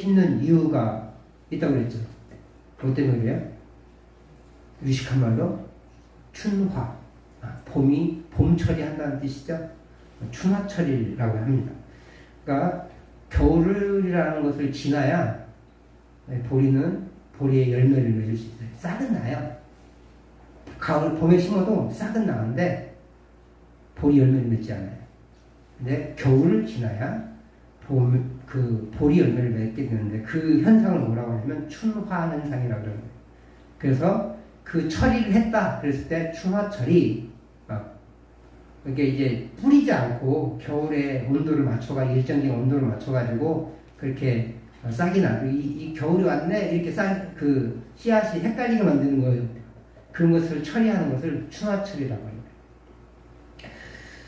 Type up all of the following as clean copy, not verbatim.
심는 이유가 있다고 그랬죠. 뭐 때문에 그래요? 유식한 말로 춘화. 봄철이 한다는 뜻이죠. 춘화철이라고 합니다. 그러니까 겨울이라는 것을 지나야 보리의 열매를 맺을 수 있어요. 싹은 나요. 봄에 심어도 싹은 나는데 보리 열매를 맺지 않아요. 근데 겨울을 지나야 보리 열매를 맺게 되는데 그 현상을 뭐라고 하냐면 춘화 현상이라고 그러는 거예요. 그래서 그 처리를 했다 그랬을 때 춘화철이 이게 이제 뿌리지 않고 겨울에 온도를 맞춰가지고 일정적인 온도를 맞춰가지고 그렇게 싹이 나고 이 겨울이 왔네 이렇게 그 씨앗이 헷갈리게 만드는 거예요. 그런 것을 처리하는 것을 춘화철이라고 합니다.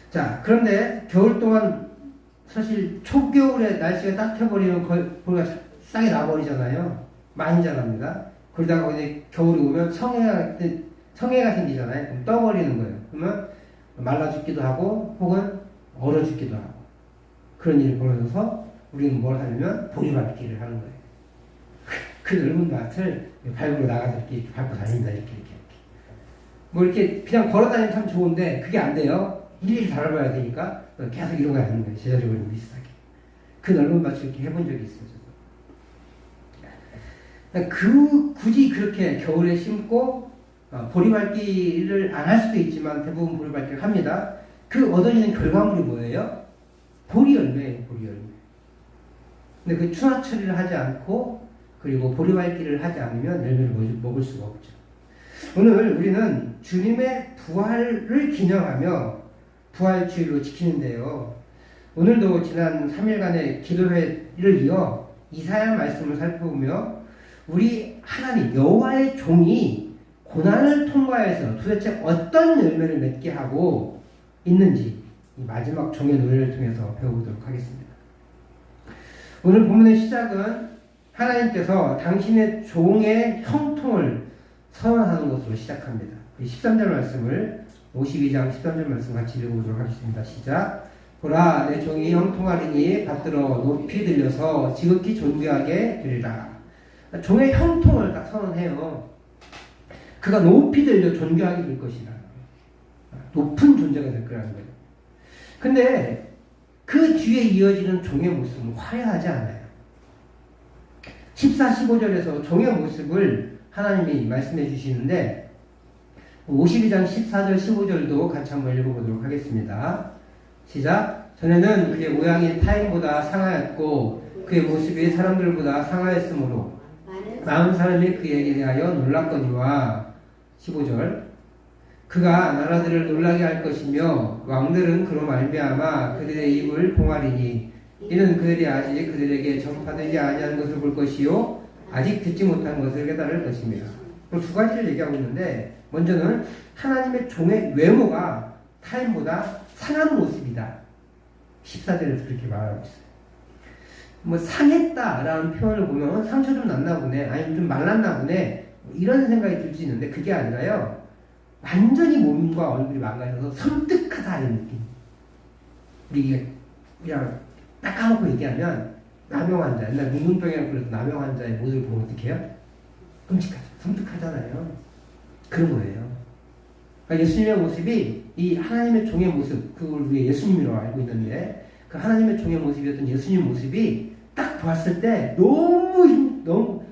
자, 그런데 겨울 동안 사실 초겨울에 날씨가 따뜻해버리면 보리가 싹이 나버리잖아요. 많이 자랍니다. 그러다가 이제 겨울이 오면 성해가 생기잖아요. 그럼 떠버리는 거예요. 그러면 말라 죽기도 하고 혹은 얼어 죽기도 하고 그런 일이 벌어져서 우리는 뭘 하냐면 보리밟기를 하는 거예요. 그 넓은 밭을 밟으러 나가서 이렇게 밟고 다닙니다. 이렇게. 뭐 이렇게 그냥 걸어 다니면 참 좋은데 그게 안 돼요. 일일이 밟아야 되니까 계속 이러고 가는 거예요. 제자적으로 비슷하게. 그 넓은 밭을 이렇게 해본 적이 있어요. 굳이 그렇게 겨울에 심고 보리밟기를 안 할 수도 있지만 대부분 보리밟기를 합니다. 그 얻어지는 결과물이 뭐예요? 보리 열매예요. 보리 열매. 근데 그 춘화 처리를 하지 않고 그리고 보리밟기를 하지 않으면 열매를 먹을 수가 없죠. 오늘 우리는 주님의 부활을 기념하며 부활주일로 지키는데요. 오늘도 지난 3일간의 기도회를 이어 이사야 말씀을 살펴보며 우리 하나님 여호와의 종이 고난을 통과해서 도대체 어떤 열매를 맺게 하고 있는지 이 마지막 종의 노래를 통해서 배워보도록 하겠습니다. 오늘 본문의 시작은 하나님께서 당신의 종의 형통을 선언하는 것으로 시작합니다. 13절 말씀을 52장 13절 말씀 같이 읽어보도록 하겠습니다. 시작. 보라 내 종이 형통하리니 받들어 높이 들려서 지극히 존귀하게 되리라. 종의 형통을 딱 선언해요. 그가 높이 들려 존귀하게 될 것이라. 높은 존재가 될 거라는 거예요. 근데 그 뒤에 이어지는 종의 모습은 화려하지 않아요. 14, 15절에서 종의 모습을 하나님이 말씀해 주시는데 52장 14절 15절도 같이 한번 읽어보도록 하겠습니다. 시작. 전에는 그의 모양이 타인보다 상하였고 그의 모습이 사람들보다 상하였으므로 많은 사람이 그에게 대하여 놀랐거니와 15절 그가 나라들을 놀라게 할 것이며 왕들은 그로 말미암아 그들의 입을 봉하리니 이는 그들이 아직 그들에게 전파되지 아니한 것을 볼 것이요 아직 듣지 못한 것을 깨달을 것입니다. 두 가지를 얘기하고 있는데 먼저는 하나님의 종의 외모가 타인보다 상한 모습이다. 14절에서 그렇게 말하고 있어요. 뭐 상했다라는 표현을 보면 상처 좀 났나 보네, 아니면 좀 말랐나 보네, 이런 생각이 들 수 있는데 그게 아니라요. 완전히 몸과 얼굴이 망가져서 섬뜩하다 이런 느낌. 우리 그냥 딱 까놓고 얘기하면 남용 환자, 옛날 문문병이라고 그래서 남용 환자의 모습을 보면 어떻게 해요? 끔찍하죠. 섬뜩하잖아요. 그런 거예요. 그러니까 예수님의 모습이 이 하나님의 종의 모습, 그걸 우리가 예수님이라고 알고 있는데 그 하나님의 종의 모습이었던 예수님 모습이 딱 봤을 때 너무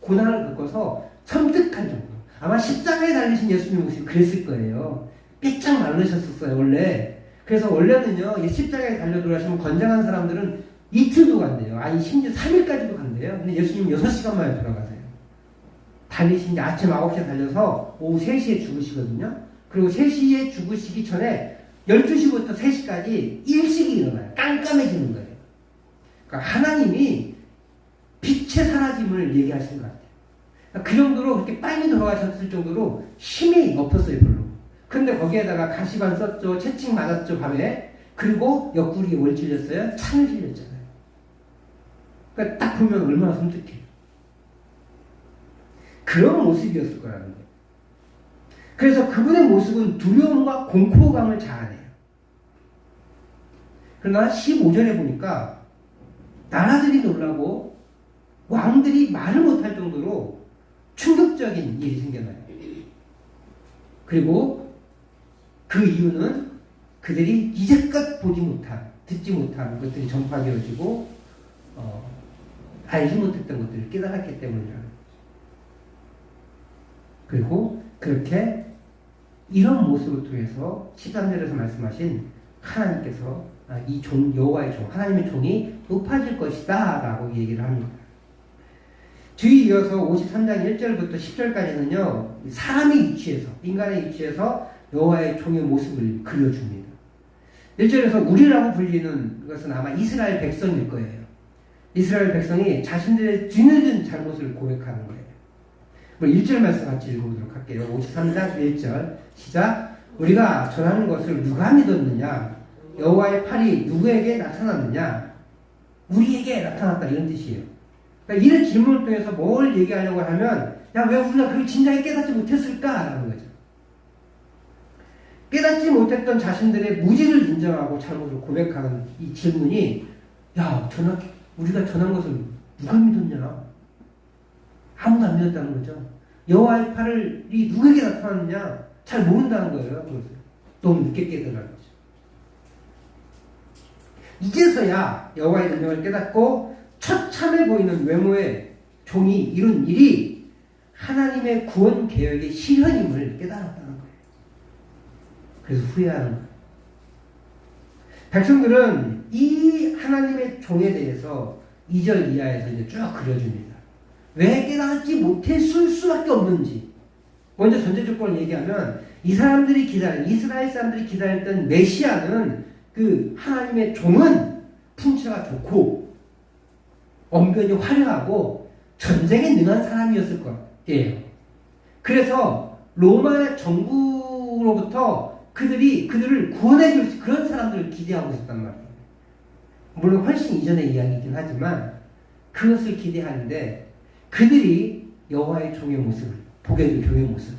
고난을 겪어서 섬뜩한 정도. 아마 십자가에 달리신 예수님 모습이 그랬을 거예요. 삐짝 마르셨었어요, 원래. 그래서 원래는요, 십자가에 달려 돌아가시면 건장한 사람들은 이틀도 간대요. 아니, 심지어 3일까지도 간대요. 근데 예수님 6시간 만에 돌아가세요. 달리신 아침 9시에 달려서 오후 3시에 죽으시거든요. 그리고 3시에 죽으시기 전에 12시부터 3시까지 일식이 일어나요. 깜깜해지는 거예요. 그러니까 하나님이 빛의 사라짐을 얘기하신 것 같아요. 그러니까 그 정도로 그렇게 빨리 돌아가셨을 정도로 힘이 없었어요, 별로. 근데 거기에다가 가시관 썼죠. 채찍 맞았죠, 밤에. 그리고 옆구리에 뭘 찔렸어요? 창을 찔렸잖아요. 그러니까 딱 보면 얼마나 섬뜩해요. 그런 모습이었을 거라는 거예요. 그래서 그분의 모습은 두려움과 공포감을 자아내요. 그러나 15절에 보니까 나라들이 놀라고 왕들이 말을 못할 정도로 충격적인 일이 생겨나요. 그리고 그 이유는 그들이 이제껏 보지 못한, 듣지 못한 것들이 전파되어지고 알지 못했던 것들을 깨달았기 때문이라는 거죠. 그리고 그렇게 이런 모습을 통해서 13절에서 말씀하신 하나님께서 이 여호와의 종, 하나님의 종이 높아질 것이다 라고 얘기를 합니다. 뒤에 이어서 53장 1절부터 10절까지는요, 사람의 위치에서, 인간의 위치에서 여호와의 종의 모습을 그려줍니다. 1절에서 우리라고 불리는 것은 아마 이스라엘 백성일 거예요. 이스라엘 백성이 자신들의 뒤늦은 잘못을 고백하는 거예요. 1절 말씀 같이 읽어보도록 할게요. 53장 1절 시작. 우리가 전하는 것을 누가 믿었느냐? 여호와의 팔이 누구에게 나타났느냐? 우리에게 나타났다, 이런 뜻이에요. 그러니까 이런 질문을 통해서 뭘 얘기하려고 하면, 야, 왜 우리가 그걸 진작에 깨닫지 못했을까? 라는 거죠. 깨닫지 못했던 자신들의 무지를 인정하고 잘못을 고백하는 이 질문이, 야, 우리가 전한 것을 누가 믿었냐? 아무도 안 믿었다는 거죠. 여호와의 팔이 누구에게 나타났느냐? 잘 모른다는 거예요. 그것을. 너무 늦게 깨달은 거죠. 이제서야 여호와의 능력을 깨닫고 처참해 보이는 외모의 종이 이룬 일이 하나님의 구원 계획의 실현임을 깨달았다는 거예요. 그래서 후회하는 거예요. 백성들은 이 하나님의 종에 대해서 2절 이하에서 이제 쭉 그려줍니다. 왜 깨닫지 못했을 수밖에 없는지. 먼저 전제 조건을 얘기하면 이 사람들이 이스라엘 사람들이 기다렸던 메시아는 그 하나님의 종은 풍채가 좋고 언변이 화려하고 전쟁에 능한 사람이었을 거예요. 그래서 로마 정부로부터 그들을 구원해 줄 그런 사람들을 기대하고 있었단 말이에요. 물론 훨씬 이전의 이야기이긴 하지만 그것을 기대하는데 그들이 여호와의 종의 모습을 보게 된 종의 모습.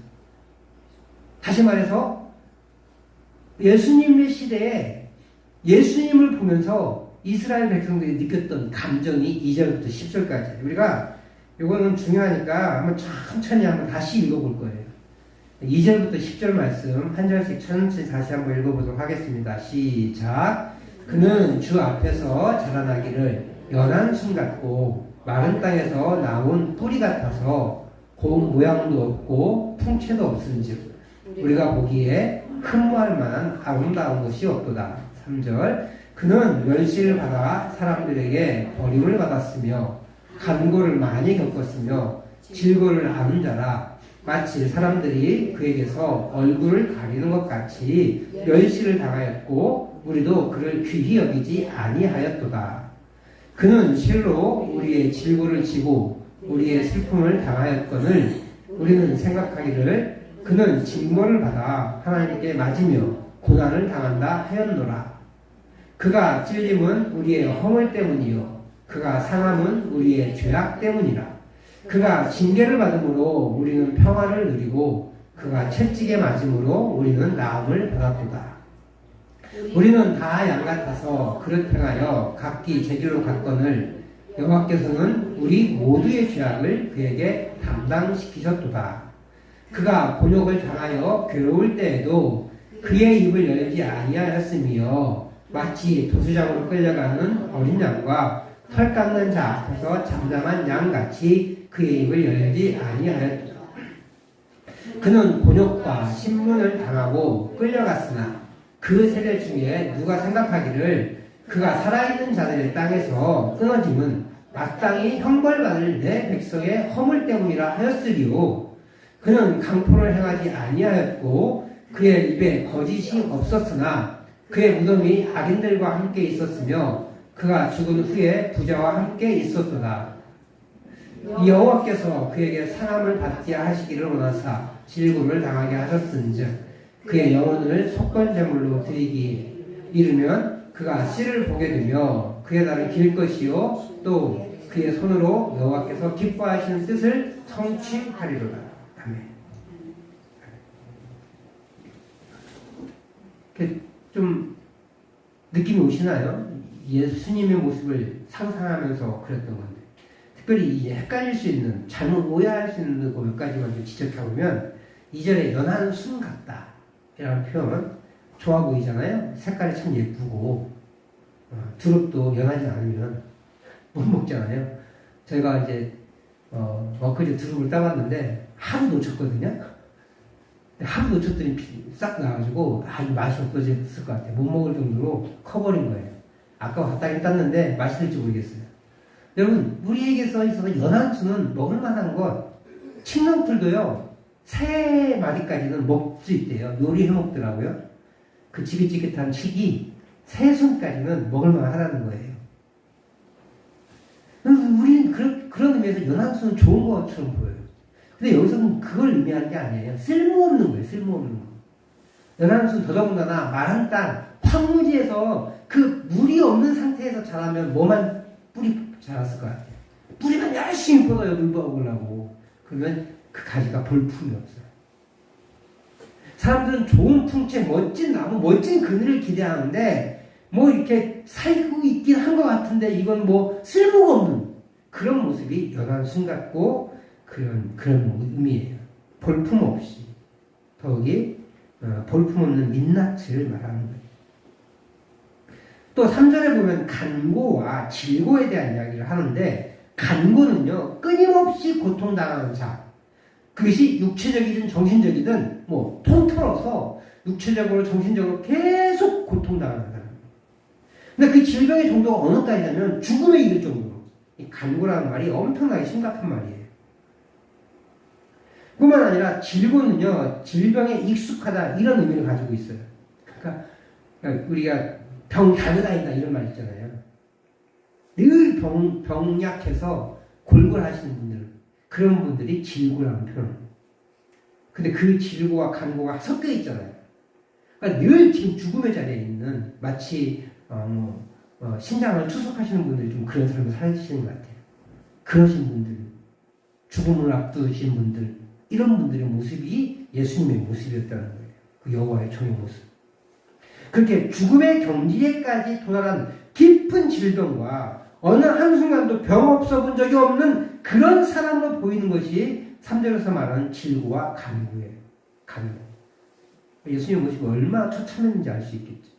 다시 말해서 예수님의 시대에 예수님을 보면서 이스라엘 백성들이 느꼈던 감정이 2절부터 10절까지. 우리가 이거는 중요하니까 한번 천천히 한번 다시 읽어볼 거예요. 2절부터 10절 말씀 한 절씩 천천히 다시 한번 읽어보도록 하겠습니다. 시작. 그는 주 앞에서 자라나기를 연한 순 같고 마른 땅에서 나온 뿌리 같아서 고운 모양도 없고 풍채도 없은즉 우리가 보기에 흠모할 만한 아름다운 것이 없도다. 3절. 그는 멸시를 받아 사람들에게 버림을 받았으며 간고를 많이 겪었으며 질고를 아는 자라. 마치 사람들이 그에게서 얼굴을 가리는 것 같이 멸시를 당하였고 우리도 그를 귀히 여기지 아니하였도다. 그는 실로 우리의 질고를 지고 우리의 슬픔을 당하였거늘 우리는 생각하기를 그는 징벌을 받아 하나님께 맞으며 고난을 당한다 하였노라. 그가 찔림은 우리의 허물 때문이요 그가 상함은 우리의 죄악 때문이라. 그가 징계를 받음으로 우리는 평화를 누리고 그가 채찍에 맞음으로 우리는 나음을 받았도다. 우리는 다 양같아서 그릇 행하여 각기 제길로 갔거늘 여호와께서는 우리 모두의 죄악을 그에게 담당시키셨도다. 그가 곤욕을 당하여 괴로울 때에도 그의 입을 열지 아니하였으며 마치 도수장으로 끌려가는 어린 양과 털 깎는 자 앞에서 잠잠한 양같이 그의 입을 열지 아니하였도다. 그는 곤욕과 신문을 당하고 끌려갔으나 그 세대 중에 누가 생각하기를 그가 살아있는 자들의 땅에서 끊어짐은 마땅히 형벌받을 내 백성의 허물 때문이라 하였으리요. 그는 강포를 행하지 아니하였고 그의 입에 거짓이 없었으나 그의 무덤이 악인들과 함께 있었으며 그가 죽은 후에 부자와 함께 있었도다. 여호와께서 그에게 상함을 받게 하시기를 원하사 질고를 당하게 하셨은즉 그의 영혼을 속건제물로 드리기 이르면 그가 씨를 보게 되며 그의 날을 길 것이요 또 그의 손으로 여호와께서 기뻐하시는 뜻을 성취하리로다. 아멘. 좀 느낌이 오시나요? 예수님의 모습을 상상하면서 그랬던 건데 특별히 이 헷갈릴 수 있는, 잘못 오해할 수 있는 거 몇 가지만 좀 지적해보면, 2절에 연한 순 같다 이라는 표현 좋아 보이잖아요. 색깔이 참 예쁘고 두릅도 연하지 않으면 못 먹잖아요. 저희가 이제 엊그제 두릅을 따봤는데 하루 놓쳤거든요. 하루 놓쳤더니 싹 나가지고 아주 맛이 없어졌을 것 같아요. 못 먹을 정도로 커버린 거예요. 아까 따긴 땄는데 맛있을지 모르겠어요. 여러분, 우리에게서 있어서 연한 수는 먹을 만한 것, 칡렁풀도요 3마디까지는 먹을 수 있대요. 요리해 먹더라고요. 그 지긋지긋한 칡이 3순까지는 먹을 만하다는 거예요. 우리는 그런 의미에서 연한 수는 좋은 것처럼 보여요. 근데 여기서는 그걸 의미하는 게 아니에요. 쓸모없는 거예요. 쓸모없는 거. 연한 수는 더더군다나 마른 땅, 황무지에서 그 물이 없는 상태에서 자라면 뭐만 뿌리 자랐을 것 같아요. 뿌리만 열심히 뻗어요. 물 먹으려고. 그러면 그 가지가 볼품이 없어요. 사람들은 좋은 풍채, 멋진 나무, 멋진 그늘을 기대하는데 뭐 이렇게 살고 있긴 한 것 같은데 이건 뭐 쓸모가 없는 그런 모습이 연한 순 같고 그런 의미예요. 볼품 없이 더욱이 볼품 없는 민낯을 말하는 거예요. 또 3절에 보면 간고와 질고에 대한 이야기를 하는데 간고는요 끊임없이 고통당하는 자, 그것이 육체적이든 정신적이든 뭐 통틀어서 육체적으로 정신적으로 계속 고통당하는 사람. 근데 그 질병의 정도가 어느까지냐면 죽음에 이를 정도로. 이 간고라는 말이 엄청나게 심각한 말이에요. 뿐만 아니라 질고는요 질병에 익숙하다 이런 의미를 가지고 있어요. 그러니까 우리가 병 달고 다닌다 이런 말 있잖아요. 늘 병약해서 골골하시는 분들, 그런 분들이 질고라는 표현. 근데 그 질고와 간고가 섞여 있잖아요. 그러니까 늘 지금 죽음의 자리에 있는 마치 신장을 투석하시는 분들이 좀 그런 삶을 사시는 것 같아요. 그러신 분들, 죽음을 앞두신 분들, 이런 분들의 모습이 예수님의 모습이었다는 거예요. 그 여호와의 종의 모습. 그렇게 죽음의 경지에까지 도달한 깊은 질병과 어느 한순간도 병 없어 본 적이 없는 그런 사람으로 보이는 것이 3절에서 말하는 질고와 간고예요. 간고. 예수님의 모습이 얼마나 처참했는지 알 수 있겠죠.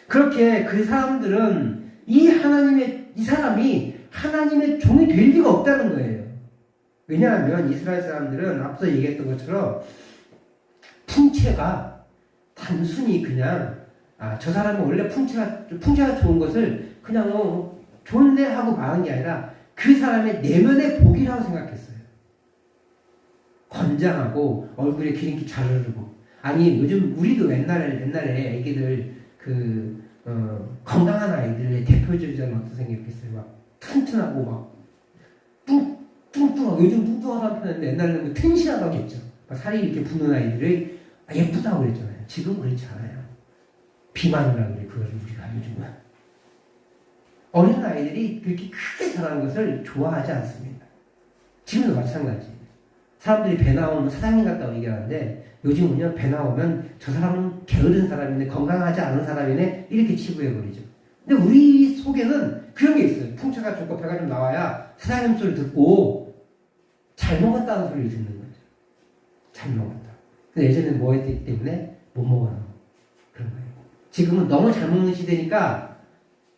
그렇게 그 사람들은 이 사람이 하나님의 종이 될 리가 없다는 거예요. 왜냐하면 이스라엘 사람들은 앞서 얘기했던 것처럼 풍채가 단순히 그냥 저 사람은 원래 풍채가 좋은 것을 그냥 좋은데 하고 말한 게 아니라 그 사람의 내면의 복이라고 생각했어요. 건장하고 얼굴에 기름기 잘 흐르고. 아니 요즘 우리도 옛날에 애기들 건강한 아이들의 대표적인 어떤 생겼겠어요. 막 튼튼하고 막 뚱뚱하고, 요즘 뚱뚱하다는 표현인데 옛날에는 뭐 튼실하다고 했죠. 살이 이렇게 붙는 아이들을 예쁘다고 그랬잖아요. 지금 그렇지 않아요. 비만이라고 그래. 그걸 우리가 요즘은 어린 아이들이 그렇게 크게 자라는 것을 좋아하지 않습니다. 지금도 마찬가지. 사람들이 배 나오면 사장님 같다고 얘기하는데 요즘은요 배 나오면 저 사람은 게으른 사람이네, 건강하지 않은 사람이네 이렇게 치부해버리죠. 근데 우리 속에는 그런 게 있어요. 풍채가 좋고 배가 좀 나와야 사장님 소리 듣고 잘 먹었다는 소리를 듣는 거죠. 잘 먹었다. 근데 예전에는 뭐 했기 때문에 못 먹어요. 그런 거예요. 지금은 너무 잘 먹는 시대니까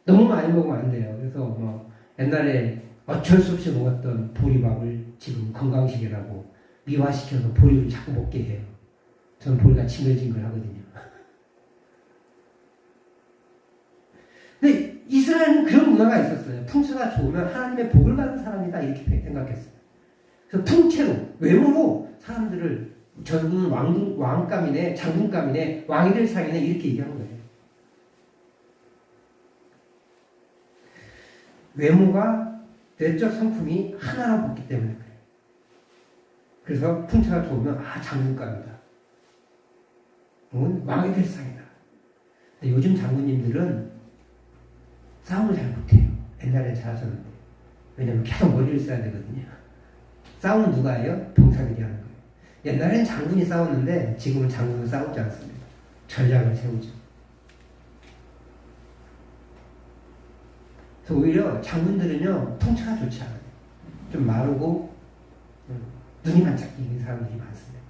너무 많이 먹으면 안 돼요. 그래서 뭐 옛날에 어쩔 수 없이 먹었던 보리밥을 지금 건강식이라고 미화시켜서 보리를 자꾸 먹게 해요. 저는 보리가 징글징글 하거든요. 근데 이스라엘은 그런 문화가 있었어요. 풍채가 좋으면 하나님의 복을 받은 사람이다 이렇게 생각했어요. 그래서 풍채로, 외모로 사람들을 저는 왕감이네, 장군감이네, 왕이 될 상이네 이렇게 얘기한 거예요. 외모가 내적 성품이 하나로 붙기 때문에 그래요. 그래서 풍채가 좋으면 장군감이다. 왕이 될 상이다. 근데 요즘 장군님들은 싸움을 잘 못해요. 옛날에 잘하셨는데. 왜냐면 계속 머리를 써야 되거든요. 싸움은 누가 해요? 병사들이 하는 거예요. 옛날엔 장군이 싸웠는데 지금은 장군은 싸우지 않습니다. 전략을 세우죠. 그래서 오히려 장군들은요, 통치가 좋지 않아요. 좀 마르고, 눈이 반짝이는 사람들이 많습니다.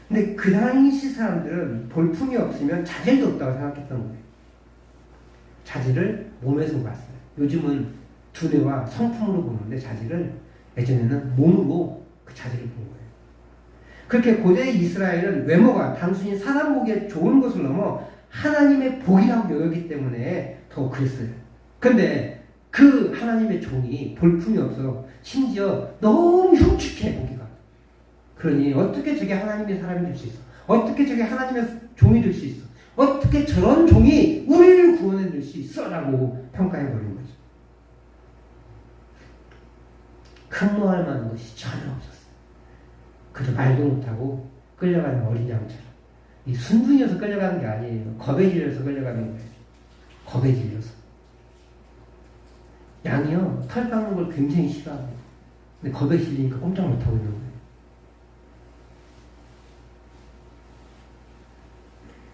근데 그 당시 사람들은 볼품이 없으면 자질도 없다고 생각했던 거예요. 자질을 몸에서 봤어요. 요즘은 두뇌와 성품으로 보는데 자질을 예전에는 몸으로 그 자질을 본 거예요. 그렇게 고대 이스라엘은 외모가 단순히 사람 보기에 좋은 것을 넘어 하나님의 복이라고 여겼기 때문에 더 그랬어요. 근데 그 하나님의 종이 볼품이 없어 심지어 너무 흉측해 보기가. 그러니 어떻게 저게 하나님의 사람이 될 수 있어? 어떻게 저게 하나님의 종이 될 수 있어? 어떻게 저런 종이 우리를 구원해 줄 수 있어? 라고 평가해버린 거죠. 큰노할 만한 것이 전혀 없었어요. 그저 말도 못하고 끌려가는 어린 양처럼. 이 순둥이여서 끌려가는 게 아니에요. 겁에 질려서 끌려가는 거예요. 겁에 질려서. 양이요, 털 깎는 걸 굉장히 싫어합니다. 근데 겁에 질리니까 꼼짝 못하고 있는 거예요.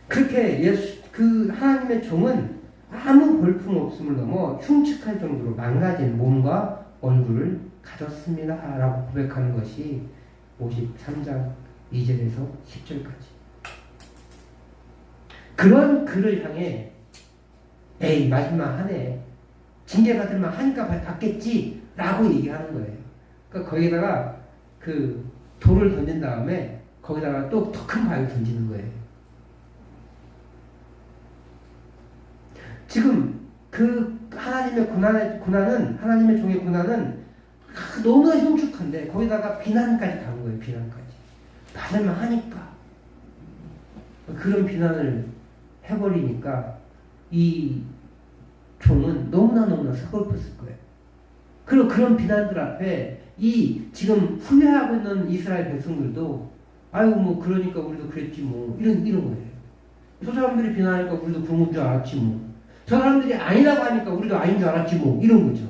그렇게 그 하나님의 종은 아무 볼품 없음을 넘어 흉측할 정도로 망가진 몸과 얼굴을 가졌습니다. 라고 고백하는 것이 53장 2절에서 10절까지. 그런 그를 향해 에이 마지막 하네. 징계받을만 하니까 받겠지 라고 얘기하는 거예요. 그러니까 거기다가 그 돌을 던진 다음에 거기다가 또 더 큰 바위를 던지는 거예요. 지금 그 하나님의 고난은 하나님의 종의 고난은 너무나 흉측한데 거기다가 비난까지 가는 거예요. 비난까지. 받을만 하니까. 그런 비난을 해버리니까 이 종은 너무나 서글펐을 거예요. 그리고 그런 비난들 앞에 이 지금 후회하고 있는 이스라엘 백성들도 아유 뭐 그러니까 우리도 그랬지 뭐 이런 거예요. 저 사람들이 비난하니까 우리도 그런 줄 알았지 뭐. 저 사람들이 아니라고 하니까 우리도 아닌 줄 알았지 뭐 이런 거죠.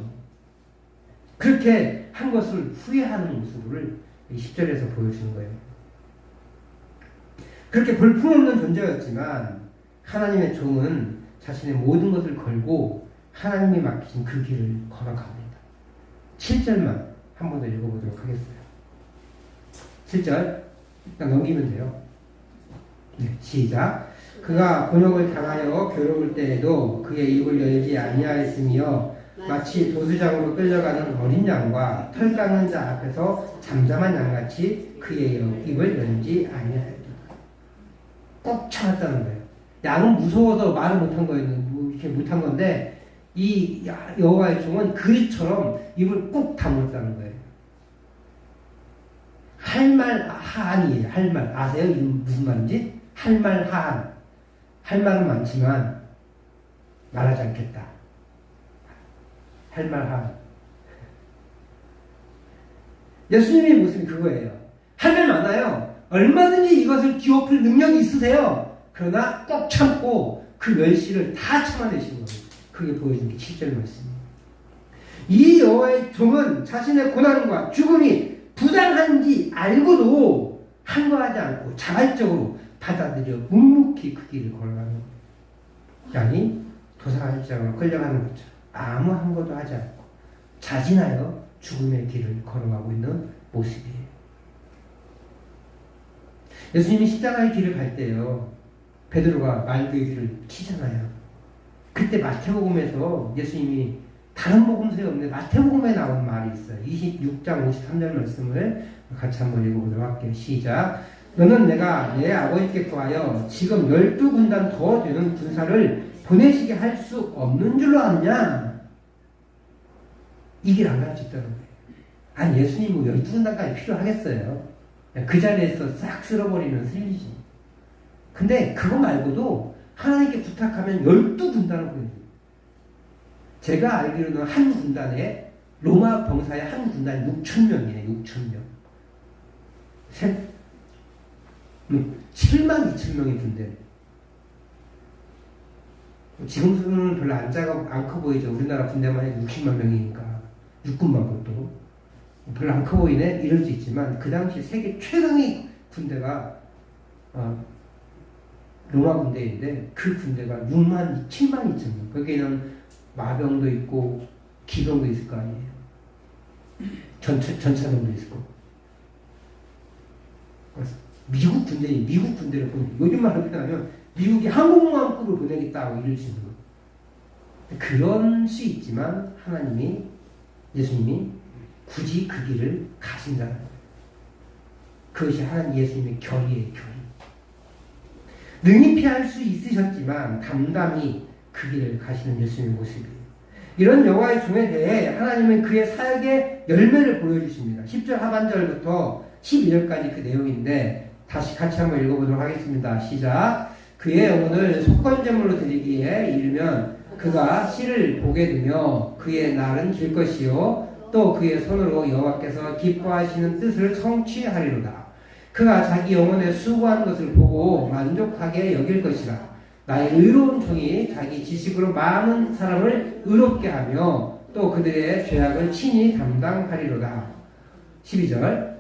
그렇게 한 것을 후회하는 모습을 10절에서 보여주는 거예요. 그렇게 볼품없는 존재였지만 하나님의 종은 자신의 모든 것을 걸고 하나님이 맡기신 그 길을 걸어갑니다. 7절만 한 번 더 읽어보도록 하겠어요. 7절 일단 넘기면 돼요. 네, 시작. 그가 곤욕을 당하여 괴로울 때에도 그의 입을 열지 아니하였으며 마치 도수장으로 끌려가는 어린 양과 털 깎는 자 앞에서 잠잠한 양같이 그의 입을 열지 아니하였다. 꼭 참았다는 거예요. 양은 무서워서 말을 못한 거예요. 이렇게 못한 건데 이 여호와의 종은 그처럼 입을 꼭 다물었다는 거예요. 할 말 하한이에요. 할 말 아세요? 이 무슨 말인지? 할 말 하한. 할 말은 많지만 말하지 않겠다. 할 말 하한. 예수님의 모습이 그거예요. 할 말 많아요. 얼마든지 이것을 뒤엎을 능력이 있으세요. 그러나 꼭 참고 그 멸시를 다 참아내신 거예요. 그게 보여준 게 7절 말씀이에요. 이 여호와의 종은 자신의 고난과 죽음이 부당한지 알고도 항거하지 않고 자발적으로 받아들여 묵묵히 그 길을 걸어가는 거예요. 양이 도살장으로 끌려가는 것처럼 아무 항거도 하지 않고 자진하여 죽음의 길을 걸어가고 있는 모습이에요. 예수님이 십자가의 길을 갈 때요, 베드로가 말구의 길을 치잖아요. 그때 마태복음에서 예수님이 다른 복음서에 없는 마태복음에 나온 말이 있어요. 26장 53절 말씀을 같이 한번 읽어보도록 할게요. 시작. 너는 내가 내 아버지께 구하여 지금 12군단 더 되는 군사를 보내시게 할 수 없는 줄로 아느냐? 이 길 안 갈 수 있다는 거예요. 아니 예수님 뭐 12군단까지 필요하겠어요. 그 자리에서 싹 쓸어버리면 슬리지. 근데 그거 말고도 하나님께 부탁하면 12군단을 보내줘요. 제가 알기로는 한 군단에 로마 병사의 한 군단이 6,000명이에요. 6,000명. 72,000명의 군대. 지금 수는 별로 안 커 보이죠. 우리나라 군대만 해도 60만 명이니까. 육군만 것도. 별로 안 커 보이네? 이럴 수 있지만, 그 당시 세계 최강의 군대가, 로마 군대인데 그 군대가 6만 7만 2천 명. 거기에는 마병도 있고 기병도 있을 거 아니에요. 전차병도 있을 거고. 미국 군대를 보내고, 요즘 말로 표현하면 미국이 항공모함급을 보내겠다고 이럴 수 있는 거예요. 그런 수 있지만 예수님이 굳이 그 길을 가신다는 거예요. 그것이 하나님 예수님의 결의예요, 결의. 능히 피할 수 있으셨지만 담담히 그 길을 가시는 예수님의 모습이에요. 이런 여호와의 종에 대해 하나님은 그의 사역의 열매를 보여주십니다. 10절 하반절부터 12절까지 그 내용인데 다시 같이 한번 읽어보도록 하겠습니다. 시작. 그의 영혼을 속건제물로 드리기에 이르면 그가 씨를 보게 되며 그의 날은 길 것이요 또 그의 손으로 여호와께서 기뻐하시는 뜻을 성취하리로다. 그가 자기 영혼에 수고한 것을 보고 만족하게 여길 것이라. 나의 의로운 종이 자기 지식으로 많은 사람을 의롭게 하며 또 그들의 죄악을 친히 담당하리로다. 12절.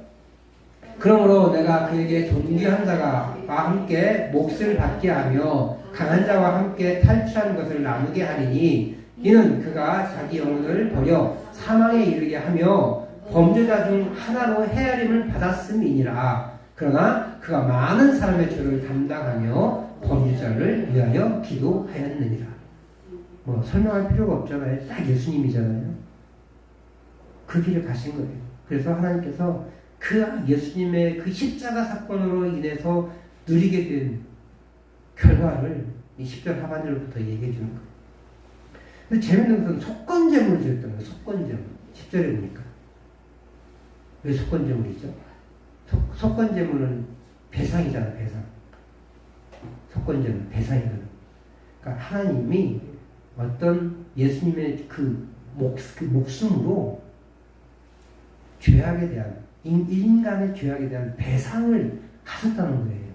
그러므로 내가 그에게 존귀한 자와 함께 몫을 받게 하며 강한 자와 함께 탈취한 것을 나누게 하리니 이는 그가 자기 영혼을 버려 사망에 이르게 하며 범죄자 중 하나로 헤아림을 받았음이니라. 그러나 그가 많은 사람의 죄를 담당하며 범죄자를 위하여 기도하였느니라. 뭐 설명할 필요가 없잖아요. 딱 예수님이잖아요. 그 길을 가신 거예요. 그래서 하나님께서 그 예수님의 그 십자가 사건으로 인해서 누리게 된 결과를 이 10절 하반절부터 얘기해 주는 거예요. 근데 재밌는 것은 속건제물을 드렸던 거예요. 속건제물. 10절에 보니까. 왜 속건제물이죠? 속건제물은 배상이잖아, 배상. 속건제물, 배상이거든. 그러니까 하나님이 어떤 예수님의 그 목숨으로 죄악에 대한, 인간의 죄악에 대한 배상을 하셨다는 거예요.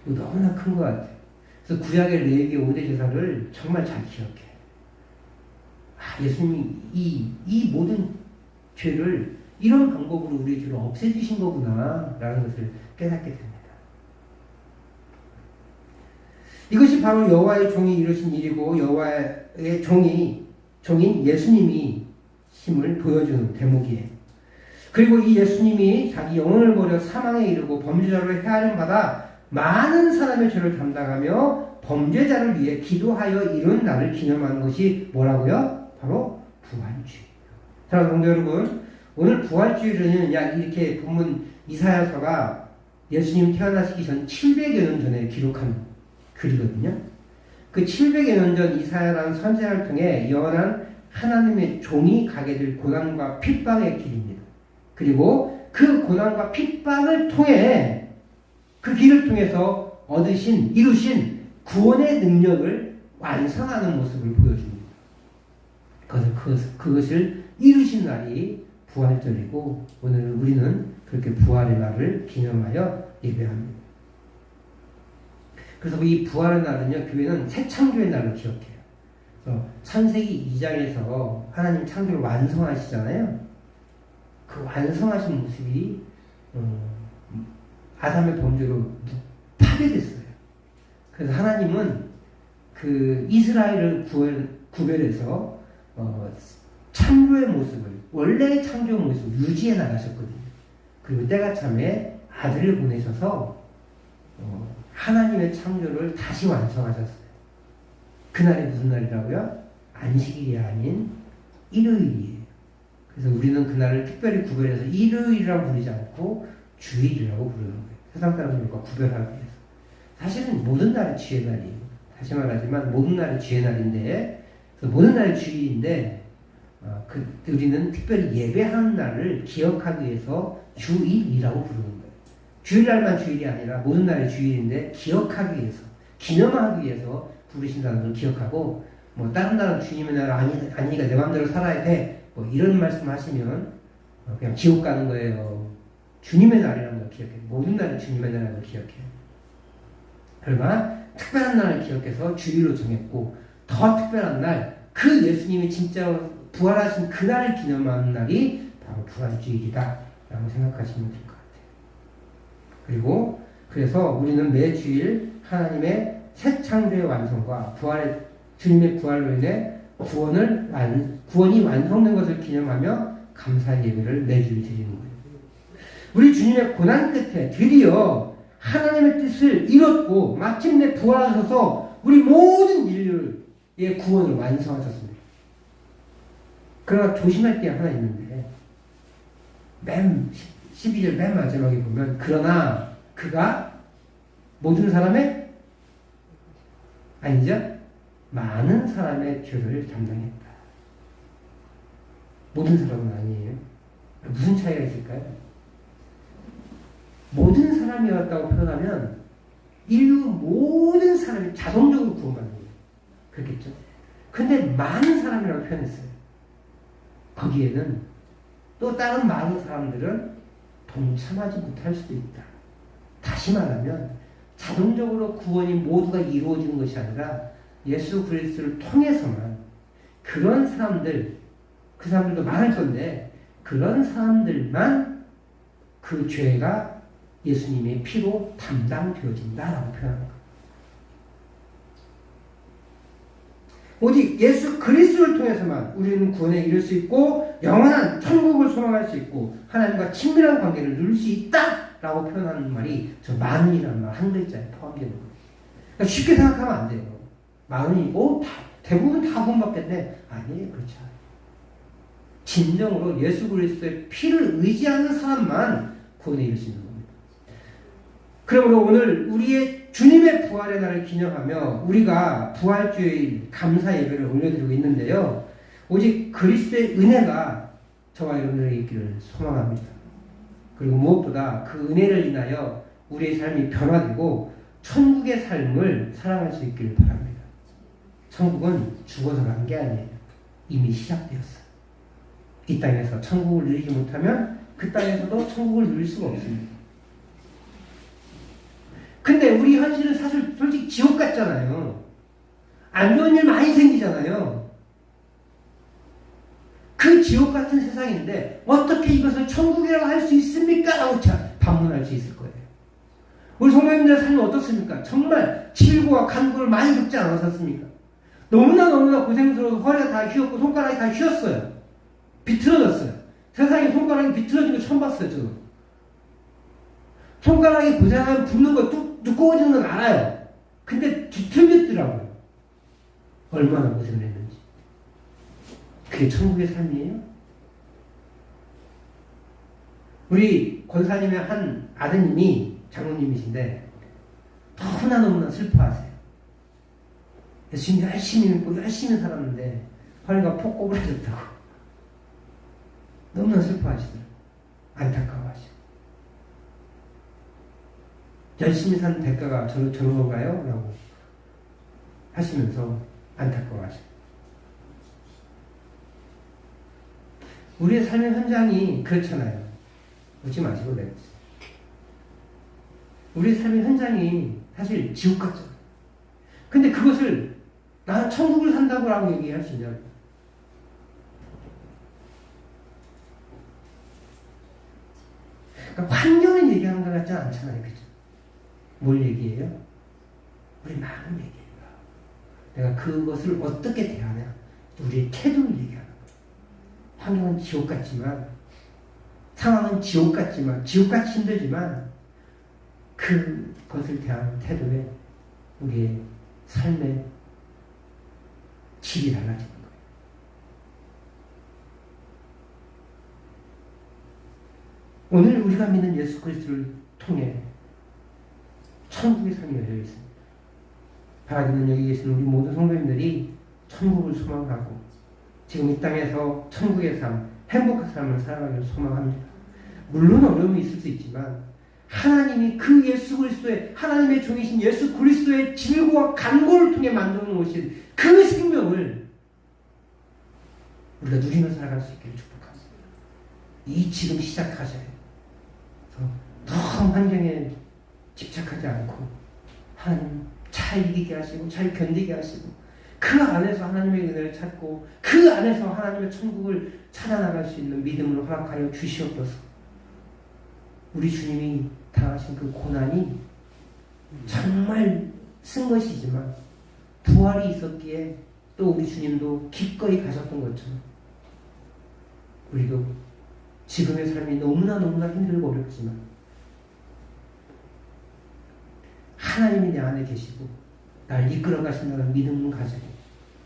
이거 너무나 큰 것 같아요. 그래서 구약의 레위기 5대 제사를 정말 잘 기억해. 예수님이 이 모든 죄를 이런 방법으로 우리의 죄를 없애주신 거구나 라는 것을 깨닫게 됩니다. 이것이 바로 여호와의 종이 이루신 일이고 여호와의 종인 예수님이 힘을 보여주는 대목이에요. 그리고 이 예수님이 자기 영혼을 버려 사망에 이르고 범죄자로 헤아림받아 많은 사람의 죄를 담당하며 범죄자를 위해 기도하여 이룬 날을 기념하는 것이 뭐라고요? 바로 부활주의. 자, 성도 여러분, 오늘 부활주의는 이렇게 본문 이사야서가 예수님 태어나시기 전 700여 년 전에 기록한 글이거든요. 그 700여 년 전 이사야라는 선지자를 통해 예언한 하나님의 종이 가게 될 고난과 핍박의 길입니다. 그리고 그 고난과 핍박을 통해 그 길을 통해서 이루신 구원의 능력을 완성하는 모습을 보여줍니다. 그것을 이루신 날이 부활절이고 오늘 우리는 그렇게 부활의 날을 기념하여 예배합니다. 그래서 이 부활의 날은요, 교회는 새 창조의 날로 기억해요. 창세기 2장에서 하나님 창조를 완성하시잖아요. 그 완성하신 모습이 아담의 범죄로 파괴됐어요. 그래서 하나님은 그 이스라엘을 구별해서 창조의 모습을, 원래의 창조의 모습을 유지해 나가셨거든요. 그리고 때가 참에 아들을 보내셔서 하나님의 창조를 다시 완성하셨어요. 그날이 무슨 날이라고요? 안식일이 아닌 일요일이에요. 그래서 우리는 그날을 특별히 구별해서 일요일이라고 부르지 않고 주일이라고 부르는 거예요. 세상 사람들과 구별하기 위해서. 사실은 모든 날이 주의 날이에요. 다시 말하지만 모든 날이 주의 날인데, 모든 날이 주일인데 우리는 특별히 예배하는 날을 기억하기 위해서 주일이라고 부르는 거예요. 주일날만 주일이 아니라 모든 날이 주일인데 기억하기 위해서, 기념하기 위해서 부르신다는 걸 기억하고, 다른 날은 주님의 날 아니니까 내 마음대로 살아야 돼, 이런 말씀 하시면 그냥 지옥 가는 거예요. 주님의 날이라는 걸 기억해요. 모든 날이 주님의 날이라는 걸 기억해요. 그러나 특별한 날을 기억해서 주일로 정했고, 더 특별한 날, 그 예수님이 진짜 부활하신 그 날을 기념하는 날이 바로 부활주일이다 라고 생각하시면 될 것 같아요. 그리고 그래서 우리는 매주일 하나님의 새 창조의 완성과 주님의 부활로 인해 구원이 완성된 것을 기념하며 감사 예배를 매주일 드리는 거예요. 우리 주님의 고난 끝에 드디어 하나님의 뜻을 이뤘고 마침내 부활하셔서 우리 모든 인류의 구원을 완성하셨습니다. 그러나 조심할 게 하나 있는데 12절 맨 마지막에 보면 그러나 그가 모든 사람의 아니죠? 많은 사람의 죄를 담당했다. 모든 사람은 아니에요. 무슨 차이가 있을까요? 모든 사람이었다고 표현하면 인류 모든 사람이 자동적으로 구원받는 거예요. 그렇겠죠? 근데 많은 사람이라고 표현했어요. 거기에는 또 다른 많은 사람들은 동참하지 못할 수도 있다. 다시 말하면 자동적으로 구원이 모두가 이루어지는 것이 아니라 예수 그리스도를 통해서만 그런 사람들, 그 사람들도 많을 건데 그런 사람들만 그 죄가 예수님의 피로 담당되어진다라고 표현하는 거예요. 오직 예수 그리스도를 통해서만 우리는 구원에 이를 수 있고 영원한 천국을 소망할 수 있고 하나님과 친밀한 관계를 누릴 수 있다라고 표현하는 말이 저 만은이라는 말 한 글자에 포함되는 거예요. 그러니까 쉽게 생각하면 안 돼요. 만은이고 대부분 다 구원받겠네. 아니에요. 그렇지 않아요. 진정으로 예수 그리스도의 피를 의지하는 사람만 구원에 이를 수 있는 겁니다. 그러므로 오늘 우리의 주님의 부활의 날을 기념하며 우리가 부활주일 감사 예배를 올려드리고 있는데요. 오직 그리스도의 은혜가 저와 여러분들에게 있기를 소망합니다. 그리고 무엇보다 그 은혜를 인하여 우리의 삶이 변화되고 천국의 삶을 살아갈 수 있기를 바랍니다. 천국은 죽어서 간 게 아니에요. 이미 시작되었어요. 이 땅에서 천국을 누리지 못하면 그 땅에서도 천국을 누릴 수가 없습니다. 근데 우리 현실은 사실 솔직히 지옥 같잖아요. 안 좋은 일 많이 생기잖아요. 그 지옥 같은 세상인데 어떻게 이것을 천국이라고 할 수 있습니까? 라고 반문할 수 있을 거예요. 우리 성도님들의 삶은 어떻습니까? 정말 질고와 간구를 많이 겪지 않았습니까? 너무나 고생스러워서 허리가 다 휘었고 손가락이 다 휘었어요. 비틀어졌어요. 세상에 손가락이 비틀어진 거 처음 봤어요. 저는. 손가락이 고생하면 붓는 거 두꺼워지는 건 알아요. 근데 뒤틀렸더라고요. 얼마나 고생을 했는지. 그게 천국의 삶이에요? 우리 권사님의 한 아드님이 장로님이신데 너무나 슬퍼하세요. 예수님 열심히 믿고 열심히 살았는데 허리가 폭 꼬부라졌다고. 너무나 슬퍼하시더라고요. 안타까워하시고. 열심히 산 대가가 저런 건가요? 라고 하시면서 안타까워하시고. 우리의 삶의 현장이 그렇잖아요. 웃지 마시고 내보세요. 우리의 삶의 현장이 사실 지옥 같잖아요. 근데 그것을 나는 천국을 산다고 얘기할 수 있냐고. 그러니까 환경을 얘기하는 것 같지 않잖아요. 그죠? 뭘 얘기해요? 우리 마음 얘기해요. 내가 그것을 어떻게 대하냐? 우리의 태도를 얘기하는 거예요. 환경은 지옥 같지만, 상황은 지옥 같지만, 지옥같이 힘들지만, 그것을 대하는 태도에 우리의 삶의 질이 달라지는 거예요. 오늘 우리가 믿는 예수 그리스도를 통해 천국의 삶이 열려 있습니다. 바라기는 여기 계신 우리 모든 성도님들이 천국을 소망하고 지금 이 땅에서 천국의 삶, 행복한 삶을 살아가기를 소망합니다. 물론 어려움이 있을 수 있지만 하나님이 그 예수 그리스도의 하나님의 종이신 예수 그리스도의 질고와 간고를 통해 만들어 놓으신 그 생명을 우리가 누리며 살아갈 수 있기를 축복합니다. 이 지금 시작하셔야 해요. 너무 환경에 집착하지 않고 하나님 잘 이기게 하시고 잘 견디게 하시고 그 안에서 하나님의 은혜를 찾고 그 안에서 하나님의 천국을 찾아나갈 수 있는 믿음을 허락하여 주시옵소서. 우리 주님이 당하신 그 고난이 정말 쓴 것이지만 부활이 있었기에 또 우리 주님도 기꺼이 가셨던 것처럼 우리도 지금의 삶이 너무나 힘들고 어렵지만 하나님이 내 안에 계시고 날 이끌어 가신다는 믿음을 가지고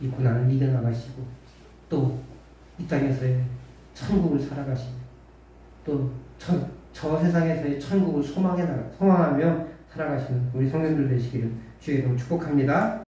이 고난을 이겨나가시고 또 이 땅에서의 천국을 살아가시며 또 저 세상에서의 천국을 소망하며 살아가시는 우리 성도들 되시기를 주의 이름으로 축복합니다.